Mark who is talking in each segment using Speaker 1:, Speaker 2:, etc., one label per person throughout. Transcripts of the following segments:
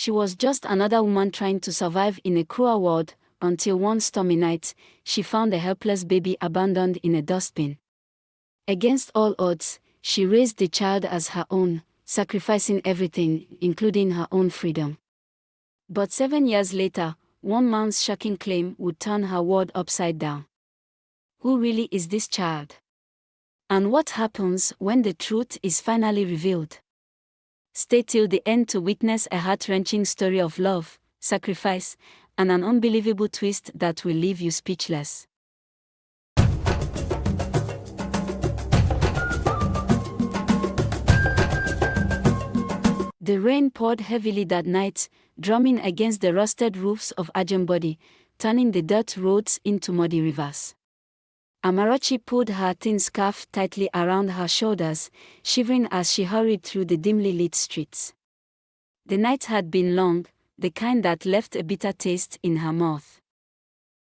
Speaker 1: She was just another woman trying to survive in a cruel world, until one stormy night, she found a helpless baby abandoned in a dustbin. Against all odds, she raised the child as her own, sacrificing everything, including her own freedom. But 7 years later, one man's shocking claim would turn her world upside down. Who really is this child? And what happens when the truth is finally revealed? Stay till the end to witness a heart-wrenching story of love, sacrifice, and an unbelievable twist that will leave you speechless. The rain poured heavily that night, drumming against the rusted roofs of Ajambody, turning the dirt roads into muddy rivers. Amarachi pulled her thin scarf tightly around her shoulders, shivering as she hurried through the dimly lit streets. The night had been long, the kind that left a bitter taste in her mouth.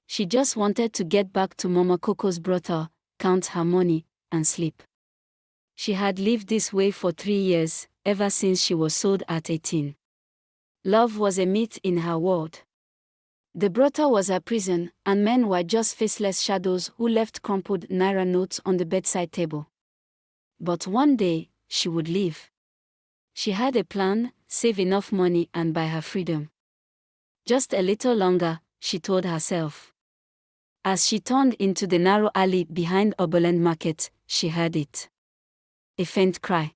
Speaker 1: She just wanted to get back to Mama Coco's brothel, count her money, and sleep. She had lived this way for 3 years, ever since she was sold at 18. Love was a myth in her world. The brothel was her prison, and men were just faceless shadows who left crumpled naira notes on the bedside table. But one day, she would leave. She had a plan: save enough money and buy her freedom. Just a little longer, she told herself. As she turned into the narrow alley behind Oberland Market, she heard it. A faint cry.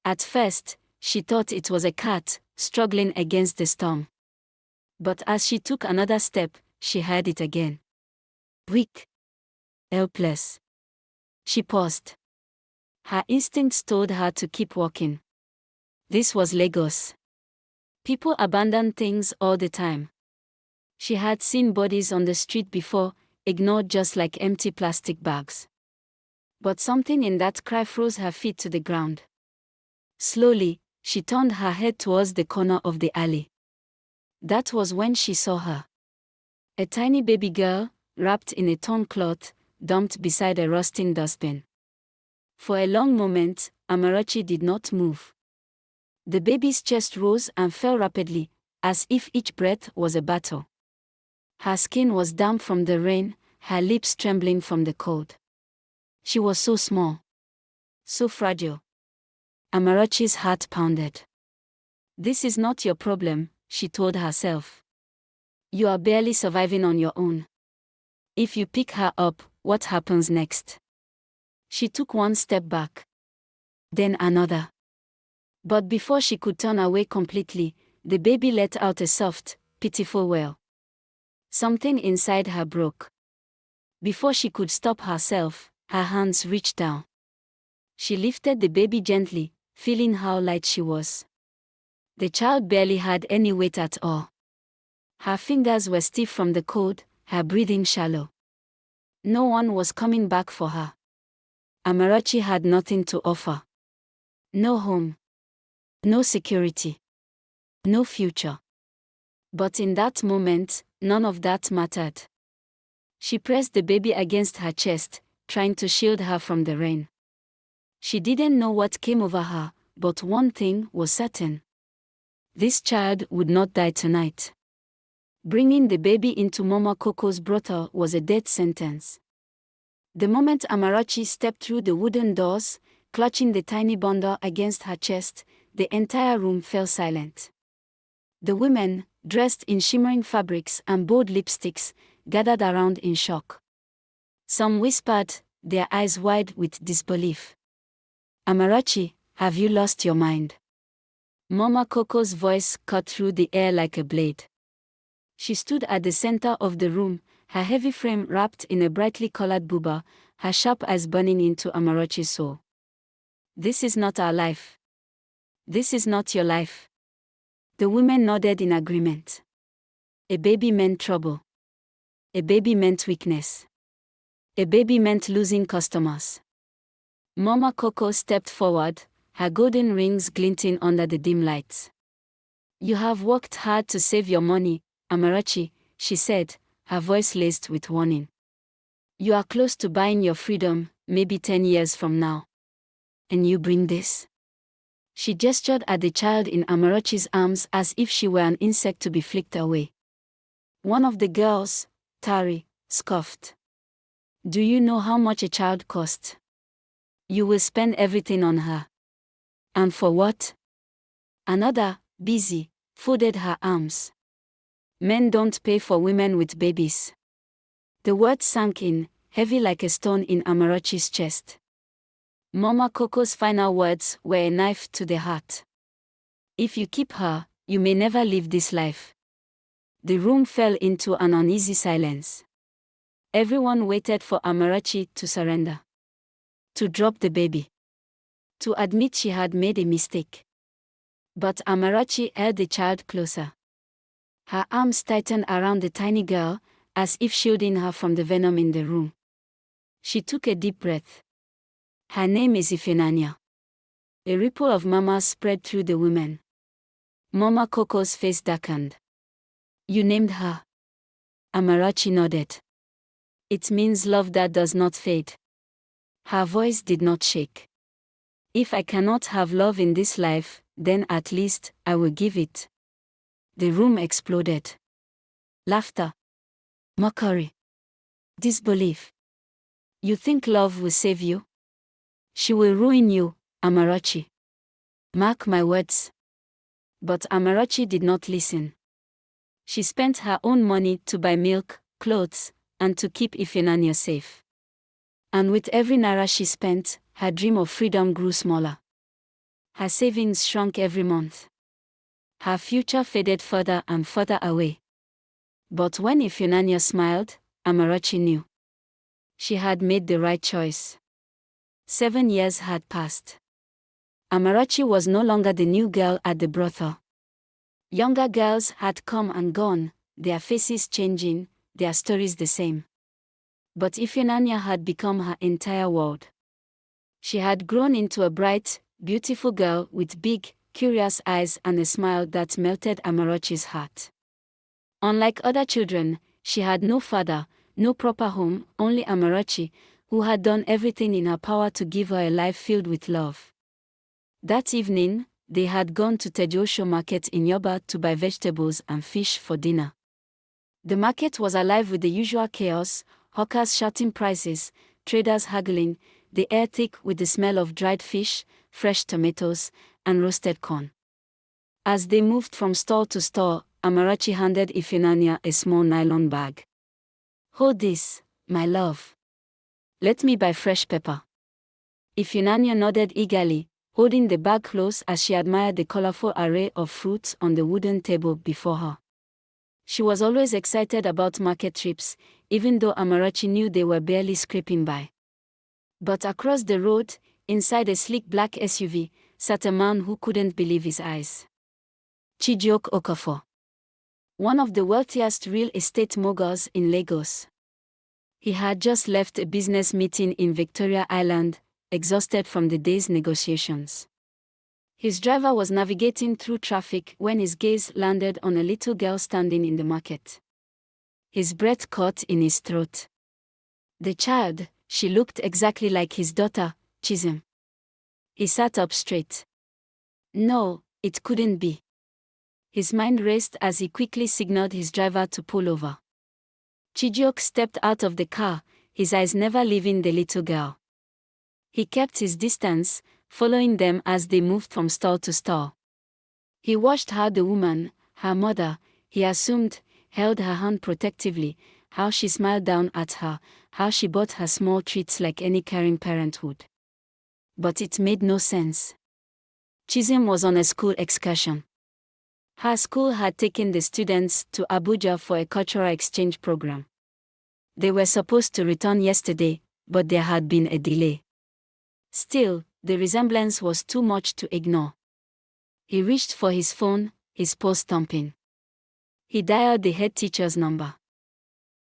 Speaker 1: At first, she thought it was a cat, struggling against the storm. But as she took another step, she heard it again. Weak. Helpless. She paused. Her instincts told her to keep walking. This was Lagos. People abandoned things all the time. She had seen bodies on the street before, ignored just like empty plastic bags. But something in that cry froze her feet to the ground. Slowly, she turned her head towards the corner of the alley. That was when she saw her. A tiny baby girl, wrapped in a torn cloth, dumped beside a rusting dustbin. For a long moment, Amarachi did not move. The baby's chest rose and fell rapidly, as if each breath was a battle. Her skin was damp from the rain, her lips trembling from the cold. She was so small. So fragile. Amarachi's heart pounded. This is not your problem, she told herself. You are barely surviving on your own. If you pick her up, what happens next? She took one step back. Then another. But before she could turn away completely, the baby let out a soft, pitiful wail. Something inside her broke. Before she could stop herself, her hands reached down. She lifted the baby gently, feeling how light she was. The child barely had any weight at all. Her fingers were stiff from the cold, her breathing shallow. No one was coming back for her. Amarachi had nothing to offer. No home. No security. No future. But in that moment, none of that mattered. She pressed the baby against her chest, trying to shield her from the rain. She didn't know what came over her, but one thing was certain. This child would not die tonight. Bringing the baby into Mama Coco's brothel was a death sentence. The moment Amarachi stepped through the wooden doors, clutching the tiny bundle against her chest, the entire room fell silent. The women, dressed in shimmering fabrics and bold lipsticks, gathered around in shock. Some whispered, their eyes wide with disbelief. Amarachi, have you lost your mind? Mama Coco's voice cut through the air like a blade. She stood at the center of the room, her heavy frame wrapped in a brightly colored buba, her sharp eyes burning into Amarachi's soul. This is not our life. This is not your life. The women nodded in agreement. A baby meant trouble. A baby meant weakness. A baby meant losing customers. Mama Coco stepped forward, her golden rings glinting under the dim lights. You have worked hard to save your money, Amarachi, she said, her voice laced with warning. You are close to buying your freedom, maybe 10 years from now. And you bring this? She gestured at the child in Amarachi's arms as if she were an insect to be flicked away. One of the girls, Tari, scoffed. Do you know how much a child costs? You will spend everything on her. And for what? Another, Busy, folded her arms. Men don't pay for women with babies. The words sank in, heavy like a stone in Amarachi's chest. Mama Coco's final words were a knife to the heart. If you keep her, you may never live this life. The room fell into an uneasy silence. Everyone waited for Amarachi to surrender. To drop the baby. To admit she had made a mistake. But Amarachi held the child closer. Her arms tightened around the tiny girl, as if shielding her from the venom in the room. She took a deep breath. Her name is Ifenanya. A ripple of murmurs spread through the women. Mama Coco's face darkened. You named her? Amarachi nodded. It means love that does not fade. Her voice did not shake. If I cannot have love in this life, then at least I will give it. The room exploded. Laughter. Mockery. Disbelief. You think love will save you? She will ruin you, Amarachi. Mark my words. But Amarachi did not listen. She spent her own money to buy milk, clothes, and to keep Ifenanya safe. And with every naira she spent, her dream of freedom grew smaller. Her savings shrunk every month. Her future faded further and further away. But when Ifenanya smiled, Amarachi knew. She had made the right choice. 7 years had passed. Amarachi was no longer the new girl at the brothel. Younger girls had come and gone, their faces changing, their stories the same. But Ifenanya had become her entire world. She had grown into a bright, beautiful girl with big, curious eyes and a smile that melted Amarachi's heart. Unlike other children, she had no father, no proper home, only Amarachi, who had done everything in her power to give her a life filled with love. That evening, they had gone to Tejuosho market in Yoba to buy vegetables and fish for dinner. The market was alive with the usual chaos, hawkers shouting prices, traders haggling, the air thick with the smell of dried fish, fresh tomatoes, and roasted corn. As they moved from stall to stall, Amarachi handed Ifenanya a small nylon bag. Hold this, my love. Let me buy fresh pepper. Ifenanya nodded eagerly, holding the bag close as she admired the colorful array of fruits on the wooden table before her. She was always excited about market trips, even though Amarachi knew they were barely scraping by. But across the road, inside a sleek black SUV, sat a man who couldn't believe his eyes. Chijioke Okafor. One of the wealthiest real estate moguls in Lagos. He had just left a business meeting in Victoria Island, exhausted from the day's negotiations. His driver was navigating through traffic when his gaze landed on a little girl standing in the market. His breath caught in his throat. The child, she looked exactly like his daughter, Chisem. He sat up straight. No, it couldn't be. His mind raced as he quickly signaled his driver to pull over. Chijioke stepped out of the car, his eyes never leaving the little girl. He kept his distance, following them as they moved from stall to stall. He watched how the woman, her mother, he assumed, held her hand protectively, how she smiled down at her, how she bought her small treats like any caring parent would. But it made no sense. Chisem was on a school excursion. Her school had taken the students to Abuja for a cultural exchange program. They were supposed to return yesterday, but there had been a delay. Still, the resemblance was too much to ignore. He reached for his phone, his pulse thumping. He dialed the head teacher's number.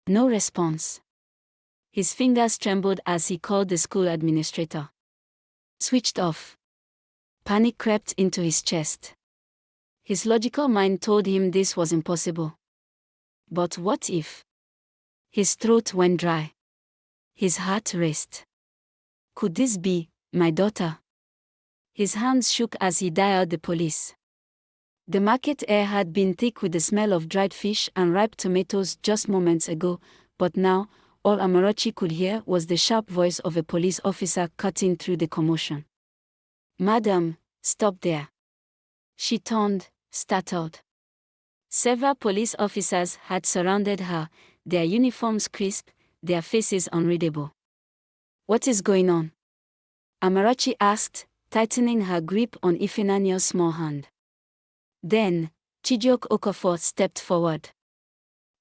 Speaker 1: No response. His fingers trembled as he called the school administrator. Switched off. Panic crept into his chest. His logical mind told him this was impossible. But what if? His throat went dry. His heart raced. Could this be my daughter? His hands shook as he dialed the police. The market air had been thick with the smell of dried fish and ripe tomatoes just moments ago, but now, all Amarachi could hear was the sharp voice of a police officer cutting through the commotion. "Madam, stop there." She turned, startled. Several police officers had surrounded her, their uniforms crisp, their faces unreadable. "What is going on?" Amarachi asked, tightening her grip on Ifunanya's small hand. Then, Chijioke Okofor stepped forward.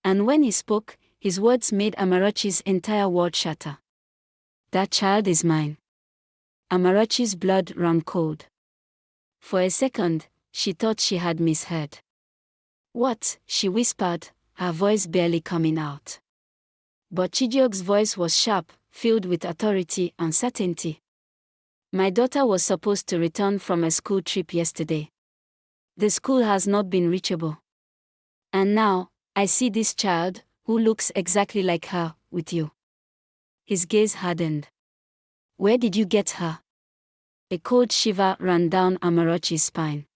Speaker 1: And when he spoke, his words made Amarachi's entire world shatter. "That child is mine." Amarachi's blood ran cold. For a second, she thought she had misheard. "What?" she whispered, her voice barely coming out. But Chijioke's voice was sharp, filled with authority and certainty. "My daughter was supposed to return from a school trip yesterday. The school has not been reachable. And now, I see this child, who looks exactly like her, with you." His gaze hardened. "Where did you get her?" A cold shiver ran down Amarachi's spine.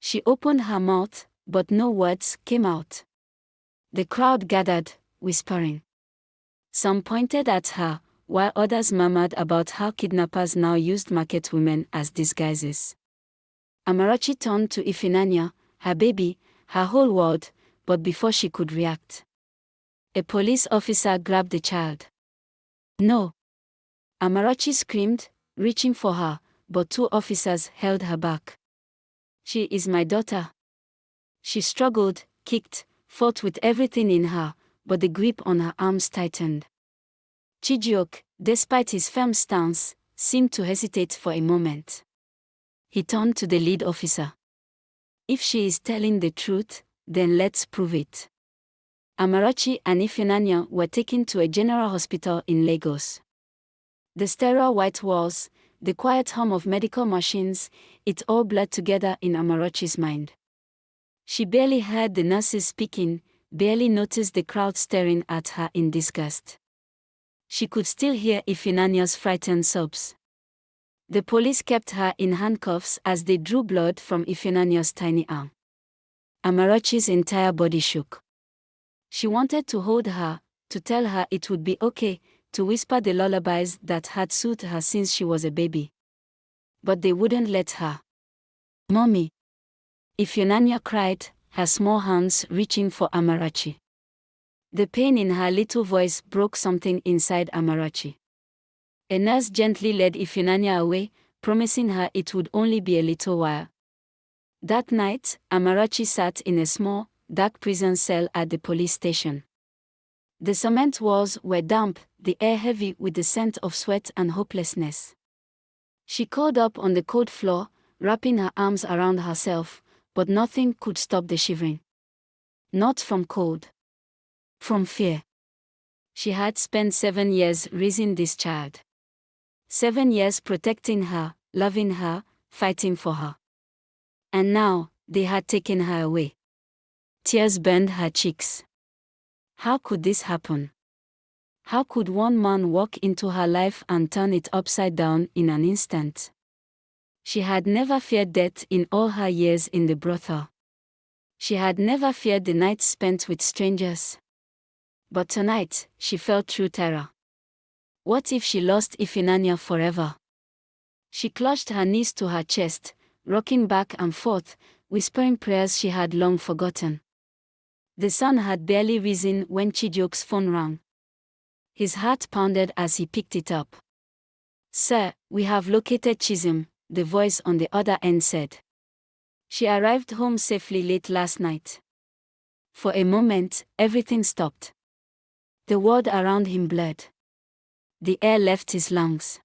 Speaker 1: She opened her mouth, but no words came out. The crowd gathered, whispering. Some pointed at her, while others murmured about how kidnappers now used market women as disguises. Amarachi turned to Ifunanya, her baby, her whole world, but before she could react, a police officer grabbed the child. "No!" Amarachi screamed, reaching for her, but two officers held her back. "She is my daughter." She struggled, kicked, fought with everything in her, but the grip on her arms tightened. Chijioke, despite his firm stance, seemed to hesitate for a moment. He turned to the lead officer. "If she is telling the truth, then let's prove it." Amarachi and Ifunanya were taken to a general hospital in Lagos. The sterile white walls, the quiet hum of medical machines, it all blurred together in Amarachi's mind. She barely heard the nurses speaking, barely noticed the crowd staring at her in disgust. She could still hear Ifunanya's frightened sobs. The police kept her in handcuffs as they drew blood from Ifunanya's tiny arm. Amarachi's entire body shook. She wanted to hold her, to tell her it would be okay, to whisper the lullabies that had soothed her since she was a baby. But they wouldn't let her. "Mommy!" Ifunanya cried, her small hands reaching for Amarachi. The pain in her little voice broke something inside Amarachi. A nurse gently led Ifunanya away, promising her it would only be a little while. That night, Amarachi sat in a small, dark prison cell at the police station. The cement walls were damp, the air heavy with the scent of sweat and hopelessness. She curled up on the cold floor, wrapping her arms around herself, but nothing could stop the shivering. Not from cold. From fear. She had spent 7 years raising this child. 7 years protecting her, loving her, fighting for her. And now, they had taken her away. Tears burned her cheeks. How could this happen? How could one man walk into her life and turn it upside down in an instant? She had never feared death in all her years in the brothel. She had never feared the nights spent with strangers. But tonight, she felt true terror. What if she lost Ifunanya forever? She clutched her knees to her chest, rocking back and forth, whispering prayers she had long forgotten. The sun had barely risen when Chijioke's phone rang. His heart pounded as he picked it up. "Sir, we have located Chisholm," the voice on the other end said. "She arrived home safely late last night." For a moment, everything stopped. The world around him blurred. The air left his lungs.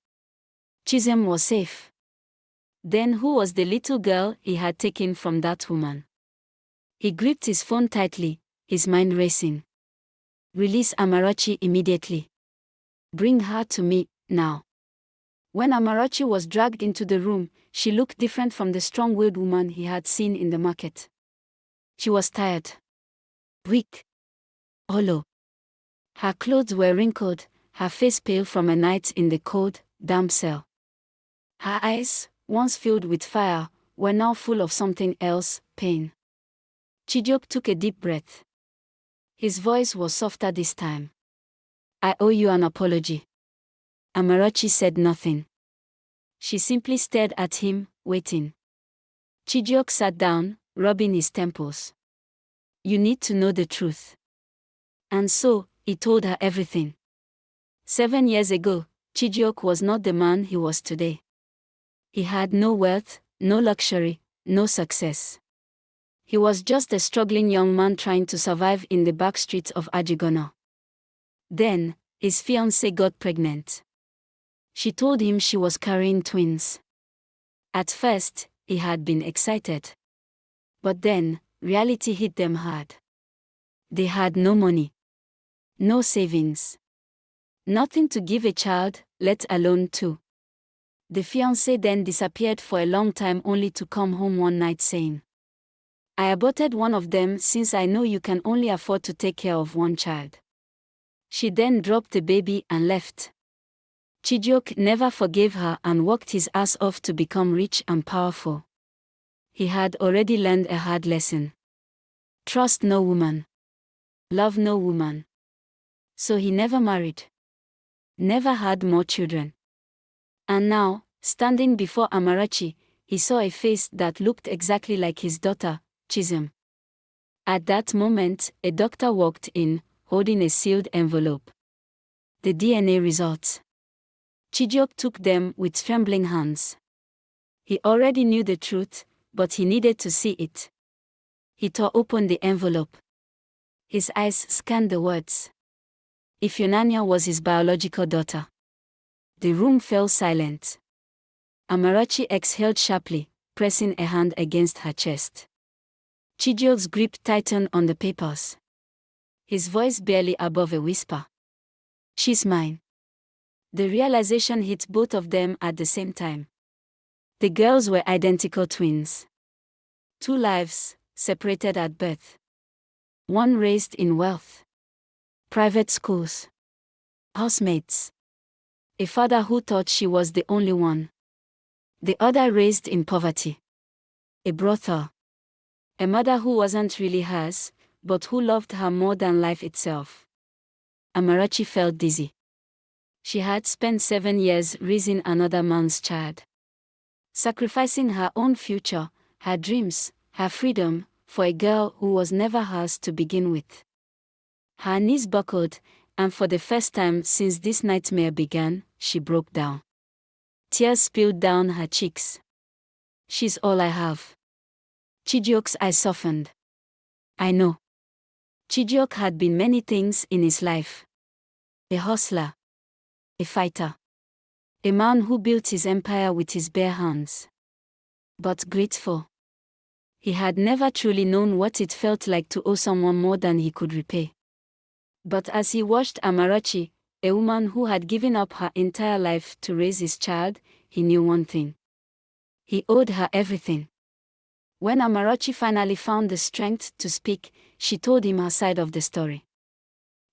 Speaker 1: Chisholm was safe. Then who was the little girl he had taken from that woman? He gripped his phone tightly, his mind racing. "Release Amarachi immediately. Bring her to me, now." When Amarachi was dragged into the room, she looked different from the strong-willed woman he had seen in the market. She was tired. Weak. Hollow. Her clothes were wrinkled, her face pale from a night in the cold, damp cell. Her eyes, once filled with fire, were now full of something else, pain. Chijioke took a deep breath. His voice was softer this time. "I owe you an apology." Amarachi said nothing. She simply stared at him, waiting. Chijioke sat down, rubbing his temples. "You need to know the truth." And so, he told her everything. 7 years ago, Chijioke was not the man he was today. He had no wealth, no luxury, no success. He was just a struggling young man trying to survive in the back streets of Ajigono. Then, his fiancée got pregnant. She told him she was carrying twins. At first, he had been excited. But then, reality hit them hard. They had no money. No savings. Nothing to give a child, let alone two. The fiancé then disappeared for a long time only to come home one night saying, "I aborted one of them since I know you can only afford to take care of one child." She then dropped the baby and left. Chijioke never forgave her and worked his ass off to become rich and powerful. He had already learned a hard lesson. Trust no woman. Love no woman. So he never married. Never had more children. And now, standing before Amarachi, he saw a face that looked exactly like his daughter, Chisholm. At that moment, a doctor walked in, holding a sealed envelope. The DNA results. Chijioke took them with trembling hands. He already knew the truth, but he needed to see it. He tore open the envelope. His eyes scanned the words. Ifeanyi was his biological daughter. The room fell silent. Amarachi exhaled sharply, pressing a hand against her chest. Chijioke's grip tightened on the papers. His voice barely above a whisper. "She's mine." The realization hit both of them at the same time. The girls were identical twins. Two lives, separated at birth. One raised in wealth. Private schools. Housemates. A father who thought she was the only one. The other raised in poverty. A brothel. A mother who wasn't really hers, but who loved her more than life itself. Amarachi felt dizzy. She had spent 7 years raising another man's child. Sacrificing her own future, her dreams, her freedom, for a girl who was never hers to begin with. Her knees buckled, and for the first time since this nightmare began, she broke down. Tears spilled down her cheeks. "She's all I have." Chijioke's eyes softened. "I know." Chijioke had been many things in his life. A hustler. A fighter. A man who built his empire with his bare hands. But grateful. He had never truly known what it felt like to owe someone more than he could repay. But as he watched Amarachi, a woman who had given up her entire life to raise his child, he knew one thing. He owed her everything. When Amarachi finally found the strength to speak, she told him her side of the story.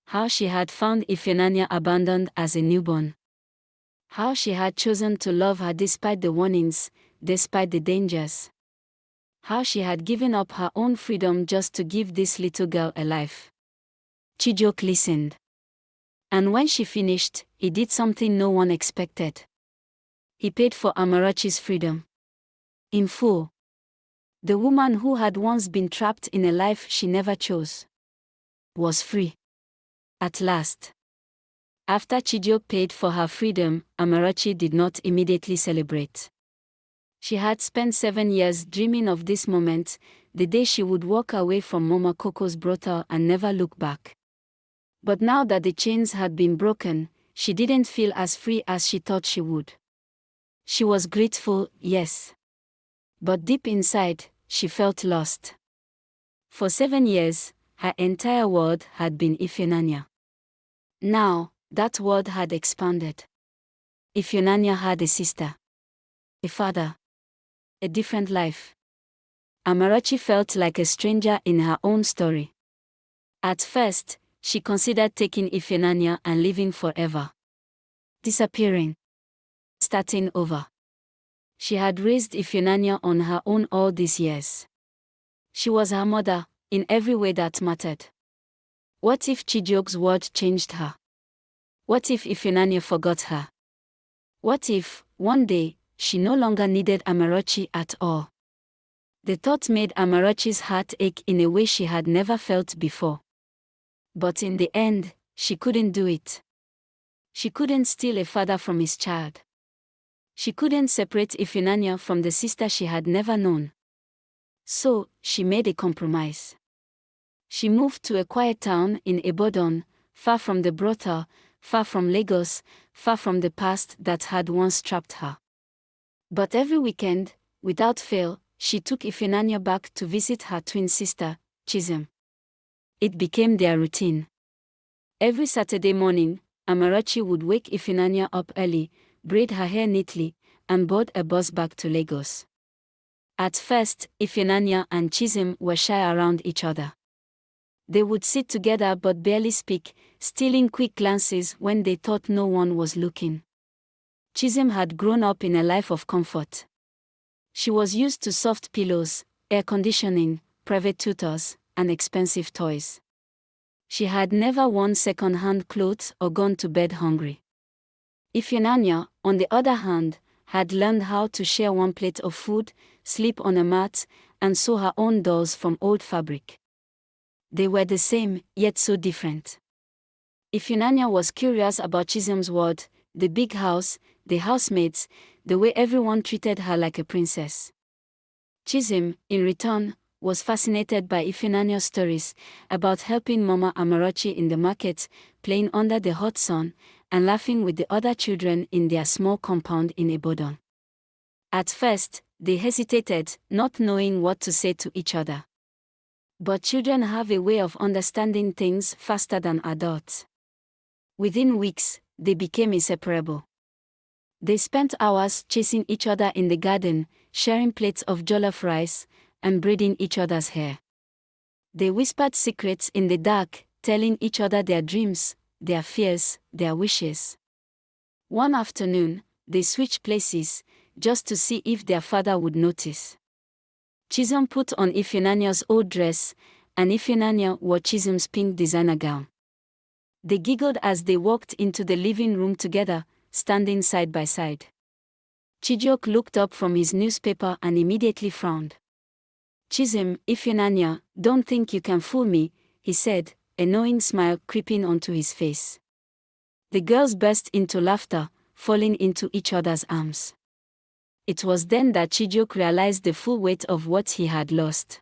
Speaker 1: How she had found Ifeanyi abandoned as a newborn. How she had chosen to love her despite the warnings, despite the dangers. How she had given up her own freedom just to give this little girl a life. Chijioke listened. And when she finished, he did something no one expected. He paid for Amarachi's freedom. In full. The woman who had once been trapped in a life she never chose was free. At last. After Chijioke paid for her freedom, Amarachi did not immediately celebrate. She had spent 7 years dreaming of this moment, the day she would walk away from Mama Coco's brothel and never look back. But now that the chains had been broken, she didn't feel as free as she thought she would. She was grateful, yes. But deep inside, she felt lost. For 7 years, her entire world had been Ifeanyi. Now, that world had expanded. Ifeanyi had a sister. A father. A different life. Amarachi felt like a stranger in her own story. At first, she considered taking Ifeanyi and living forever. Disappearing. Starting over. She had raised Ifunanya on her own all these years. She was her mother, in every way that mattered. What if Chijioke's word changed her? What if Ifunanya forgot her? What if, one day, she no longer needed Amarachi at all? The thought made Amarachi's heart ache in a way she had never felt before. But in the end, she couldn't do it. She couldn't steal a father from his child. She couldn't separate Ifunanya from the sister she had never known. So, she made a compromise. She moved to a quiet town in Ibadan, far from the brothel, far from Lagos, far from the past that had once trapped her. But every weekend, without fail, she took Ifunanya back to visit her twin sister, Chism. It became their routine. Every Saturday morning, Amarachi would wake Ifunanya up early, braid her hair neatly, and board a bus back to Lagos. At first, Ifunanya and Chism were shy around each other. They would sit together but barely speak, stealing quick glances when they thought no one was looking. Chism had grown up in a life of comfort. She was used to soft pillows, air conditioning, private tutors, and expensive toys. She had never worn second-hand clothes or gone to bed hungry. Ifunanya, on the other hand, had learned how to share one plate of food, sleep on a mat, and sew her own dolls from old fabric. They were the same, yet so different. Ifunanya was curious about Chism's world, the big house, the housemates, the way everyone treated her like a princess. Chism, in return, was fascinated by Ifunanya's stories about helping Mama Amarachi in the market, playing under the hot sun, and laughing with the other children in their small compound in Ibadan. At first, they hesitated, not knowing what to say to each other. But children have a way of understanding things faster than adults. Within weeks, they became inseparable. They spent hours chasing each other in the garden, sharing plates of jollof rice, and braiding each other's hair. They whispered secrets in the dark, telling each other their dreams, their fears, their wishes. One afternoon, they switched places, just to see if their father would notice. Chism put on Ifunanya's old dress, and Ifunanya wore Chism's pink designer gown. They giggled as they walked into the living room together, standing side by side. Chijioke looked up from his newspaper and immediately frowned. Chism, Ifunanya, don't think you can fool me, he said, a knowing smile creeping onto his face. The girls burst into laughter, falling into each other's arms. It was then that Chijioke realized the full weight of what he had lost.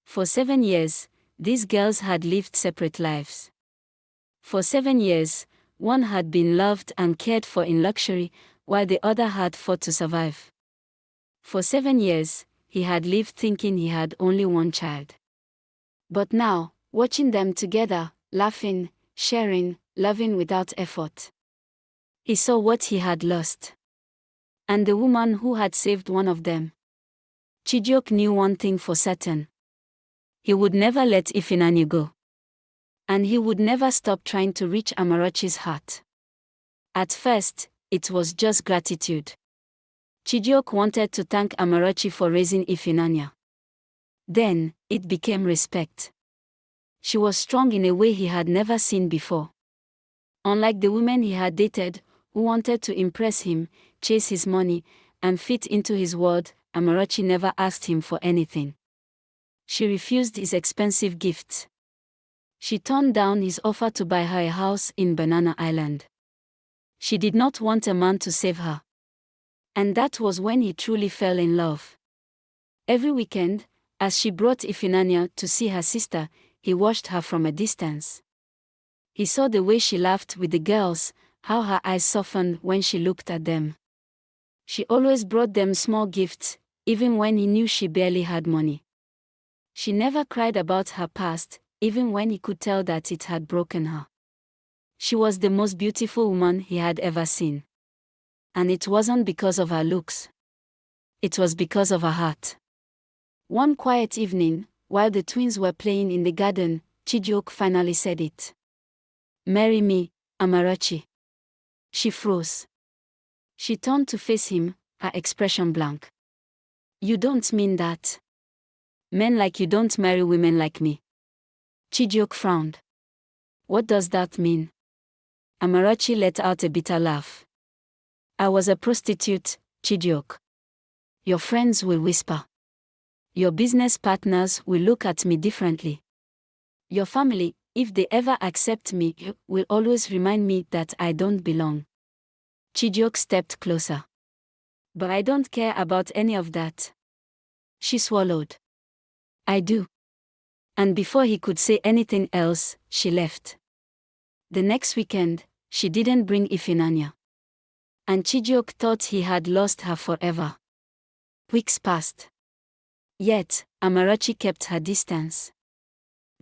Speaker 1: For 7 years, these girls had lived separate lives. For 7 years, one had been loved and cared for in luxury, while the other had fought to survive. For 7 years, he had lived thinking he had only one child. But now, watching them together, laughing, sharing, loving without effort, he saw what he had lost. And the woman who had saved one of them. Chijioke knew one thing for certain. He would never let Ifunanya go. And he would never stop trying to reach Amarachi's heart. At first, it was just gratitude. Chijioke wanted to thank Amarachi for raising Ifunanya. Then, it became respect. She was strong in a way he had never seen before. Unlike the women he had dated, who wanted to impress him, chase his money, and fit into his world, Amarachi never asked him for anything. She refused his expensive gifts. She turned down his offer to buy her a house in Banana Island. She did not want a man to save her. And that was when he truly fell in love. Every weekend, as she brought Ifunanya to see her sister, he watched her from a distance. He saw the way she laughed with the girls, how her eyes softened when she looked at them. She always brought them small gifts, even when he knew she barely had money. She never cried about her past, even when he could tell that it had broken her. She was the most beautiful woman he had ever seen. And it wasn't because of her looks. It was because of her heart. One quiet evening, while the twins were playing in the garden, Chijioke finally said it. "Marry me, Amarachi." She froze. She turned to face him, her expression blank. You don't mean that. Men like you don't marry women like me. Chijioke frowned. What does that mean? Amarachi let out a bitter laugh. I was a prostitute, Chijioke. Your friends will whisper. Your business partners will look at me differently. Your family, if they ever accept me, will always remind me that I don't belong. Chijioke stepped closer. But I don't care about any of that. She swallowed. I do. And before he could say anything else, she left. The next weekend, she didn't bring Ifunanya. And Chijioke thought he had lost her forever. Weeks passed. Yet, Amarachi kept her distance.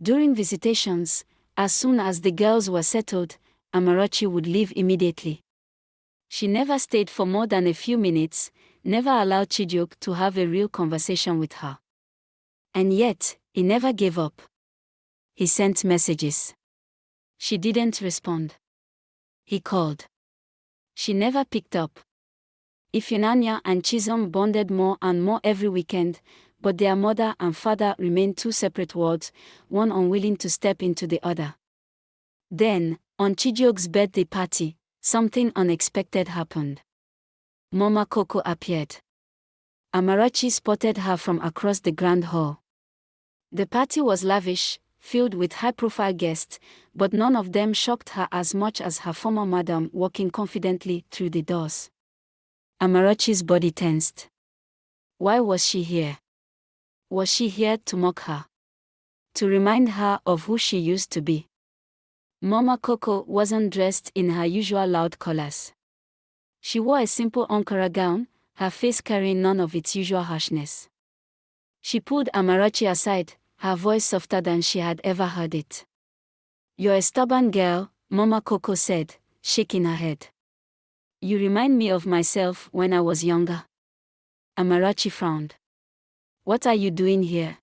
Speaker 1: During visitations, as soon as the girls were settled, Amarachi would leave immediately. She never stayed for more than a few minutes, never allowed Chijioke to have a real conversation with her. And yet, he never gave up. He sent messages. She didn't respond. He called. She never picked up. Ifunanya and Chisom bonded more and more every weekend, but their mother and father remained two separate worlds, one unwilling to step into the other. Then, on Chijioke's birthday party, something unexpected happened. Mama Coco appeared. Amarachi spotted her from across the grand hall. The party was lavish, filled with high-profile guests, but none of them shocked her as much as her former madam walking confidently through the doors. Amarachi's body tensed. Why was she here? Was she here to mock her? To remind her of who she used to be? Mama Coco wasn't dressed in her usual loud colors. She wore a simple Ankara gown, her face carrying none of its usual harshness. She pulled Amarachi aside, her voice softer than she had ever heard it. You're a stubborn girl, Mama Coco said, shaking her head. You remind me of myself when I was younger. Amarachi frowned. What are you doing here?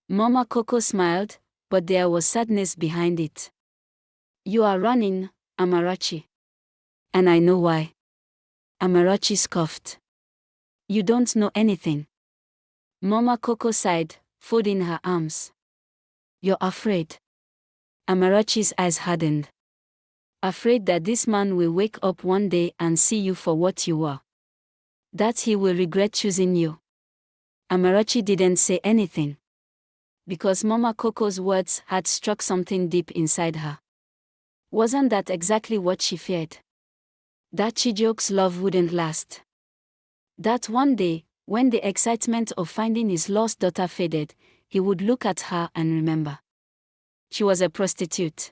Speaker 1: Mama Coco smiled, but there was sadness behind it. You are running, Amarachi. And I know why. Amarachi scoffed. You don't know anything. Mama Coco sighed, folding her arms. You're afraid. Amarachi's eyes hardened. Afraid that this man will wake up one day and see you for what you were. That he will regret choosing you. Amarachi didn't say anything. Because Mama Coco's words had struck something deep inside her. Wasn't that exactly what she feared? That Chijioke's love wouldn't last. That one day, when the excitement of finding his lost daughter faded, he would look at her and remember. She was a prostitute.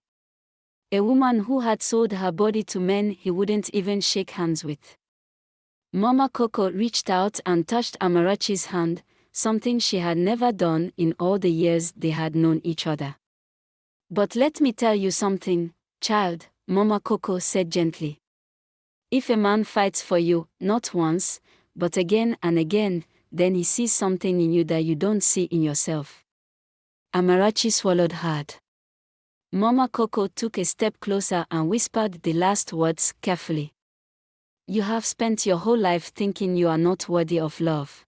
Speaker 1: A woman who had sold her body to men he wouldn't even shake hands with. Mama Coco reached out and touched Amarachi's hand, something she had never done in all the years they had known each other. But let me tell you something, child, Mama Coco said gently. If a man fights for you, not once, but again and again, then he sees something in you that you don't see in yourself. Amarachi swallowed hard. Mama Coco took a step closer and whispered the last words carefully. You have spent your whole life thinking you are not worthy of love.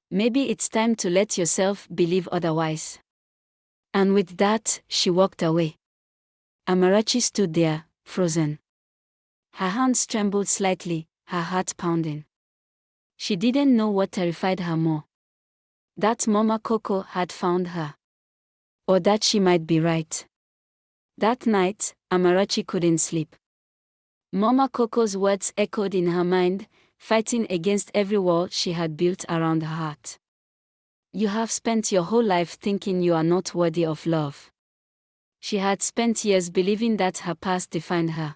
Speaker 1: Maybe it's time to let yourself believe otherwise. And with that, she walked away. Amarachi stood there, frozen. Her hands trembled slightly, her heart pounding. She didn't know what terrified her more. That Mama Coco had found her. Or that she might be right. That night, Amarachi couldn't sleep. Mama Coco's words echoed in her mind, fighting against every wall she had built around her heart. You have spent your whole life thinking you are not worthy of love. She had spent years believing that her past defined her.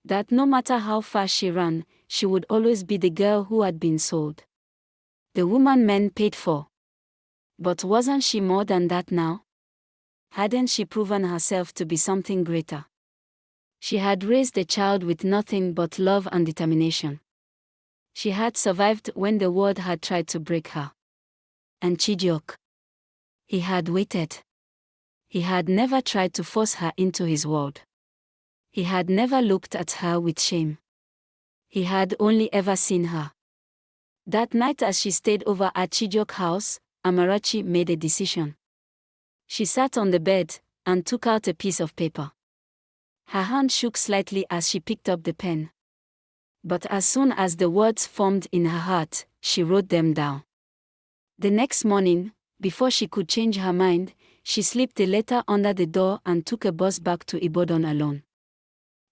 Speaker 1: That no matter how far she ran, she would always be the girl who had been sold. The woman men paid for. But wasn't she more than that now? Hadn't she proven herself to be something greater? She had raised a child with nothing but love and determination. She had survived when the world had tried to break her. And Chijioke? He had waited. He had never tried to force her into his world. He had never looked at her with shame. He had only ever seen her. That night, as she stayed over at Chijok's house, Amarachi made a decision. She sat on the bed and took out a piece of paper. Her hand shook slightly as she picked up the pen. But as soon as the words formed in her heart, she wrote them down. The next morning, before she could change her mind, she slipped the letter under the door and took a bus back to Ibadan alone.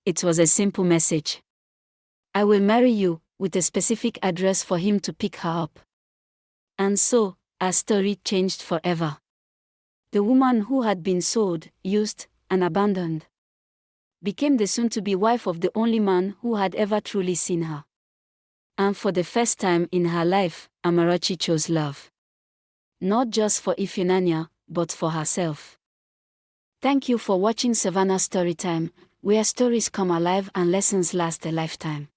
Speaker 1: It was a simple message. I will marry you, with a specific address for him to pick her up. And so, our story changed forever. The woman who had been sold, used, and abandoned became the soon-to-be wife of the only man who had ever truly seen her. And for the first time in her life, Amarachi chose love. Not just for Ifunanya, but for herself. Thank you for watching Savannah Storytime, where stories come alive and lessons last a lifetime.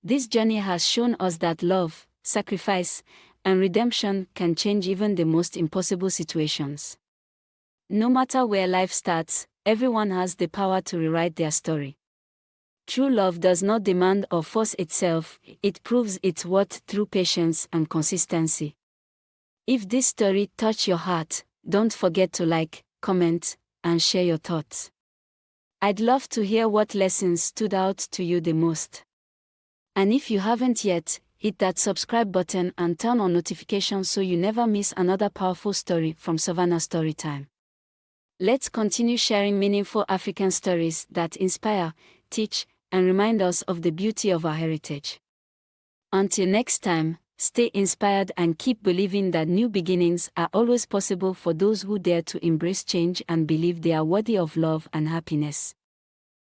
Speaker 1: This journey has shown us that love, sacrifice, and redemption can change even the most impossible situations. No matter where life starts, everyone has the power to rewrite their story. True love does not demand or force itself, it proves its worth through patience and consistency. If this story touched your heart, don't forget to like, comment, and share your thoughts. I'd love to hear what lessons stood out to you the most. And if you haven't yet, hit that subscribe button and turn on notifications so you never miss another powerful story from Savannah Storytime. Let's continue sharing meaningful African stories that inspire, teach, and remind us of the beauty of our heritage. Until next time, stay inspired and keep believing that new beginnings are always possible for those who dare to embrace change and believe they are worthy of love and happiness.